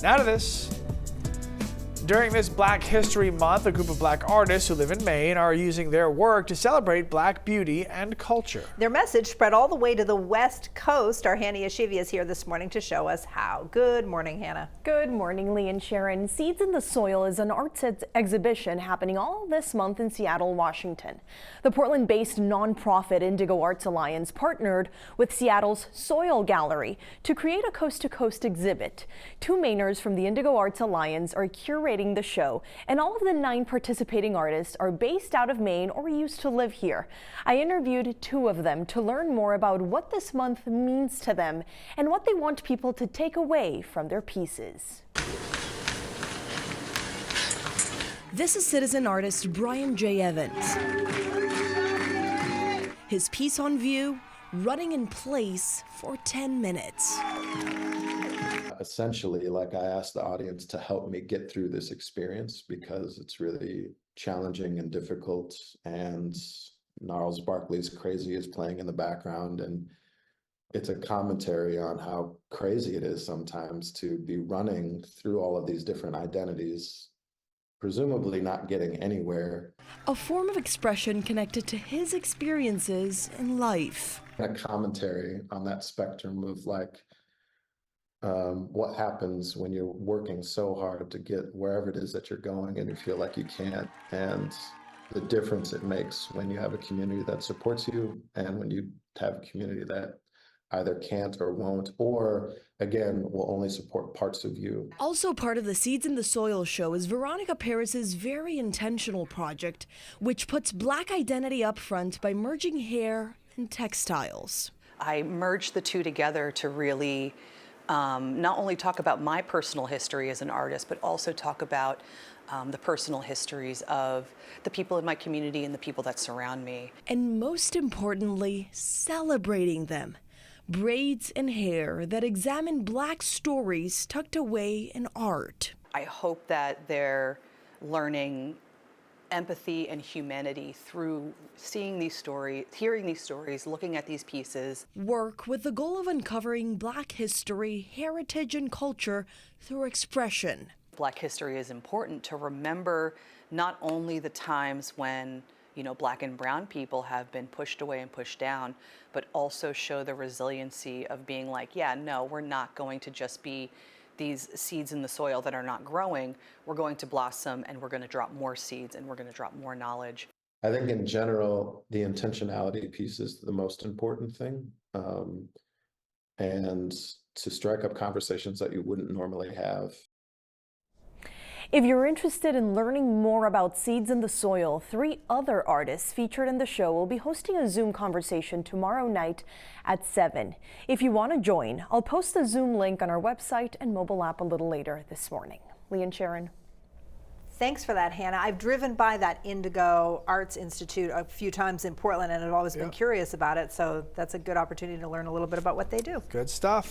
Now to this. During this Black History Month, a group of Black artists who live in Maine are using their work to celebrate Black beauty and culture. Their message spread all the way to the West Coast. Our Hannah Yeshiva is here this morning to show us how. Good morning, Hannah. Good morning, Lee and Sharon. Seeds in the Soil is an arts exhibition happening all this month in Seattle, Washington. The Portland-based nonprofit Indigo Arts Alliance partnered with Seattle's Soil Gallery to create a coast-to-coast exhibit. Two Mainers from the Indigo Arts Alliance are curating the show, and all of the 9 participating artists are based out of Maine or used to live here. I interviewed 2 of them to learn more about what this month means to them and what they want people to take away from their pieces. This is citizen artist Brian J. Evans. His piece on view, running in place for 10 minutes. Essentially, like, I asked the audience to help me get through this experience because it's really challenging and difficult, and Gnarls Barkley's Crazy is playing in the background, and it's a commentary on how crazy it is sometimes to be running through all of these different identities, presumably not getting anywhere. A form of expression connected to his experiences in life. A commentary on that spectrum of, like, what happens when you're working so hard to get wherever it is that you're going and you feel like you can't, and the difference it makes when you have a community that supports you and when you have a community that either can't or won't, or again, will only support parts of you. Also part of the Seeds in the Soil show is Veronica Paris's very intentional project, which puts Black identity up front by merging hair and textiles. I merged the two together to really not only talk about my personal history as an artist, but also talk about the personal histories of the people in my community and the people that surround me. And most importantly, celebrating them. Braids and hair that examine Black stories tucked away in art. I hope that they're learning empathy and humanity through seeing these stories, hearing these stories, looking at these pieces. Work with the goal of uncovering Black history, heritage, and culture through expression. Black history is important to remember not only the times when, you know, Black and brown people have been pushed away and pushed down, but also show the resiliency of being like, yeah, no, we're not going to just be these seeds in the soil that are not growing. We're going to blossom, and we're going to drop more seeds, and we're going to drop more knowledge. I think in general, the intentionality piece is the most important thing. And to strike up conversations that you wouldn't normally have. If you're interested in learning more about Seeds in the Soil, 3 other artists featured in the show will be hosting a Zoom conversation tomorrow night at 7. If you want to join, I'll post the Zoom link on our website and mobile app a little later this morning. Lee and Sharon. Thanks for that, Hannah. I've driven by that Indigo Arts Institute a few times in Portland, and I've always been curious about it, so that's a good opportunity to learn a little bit about what they do. Good stuff.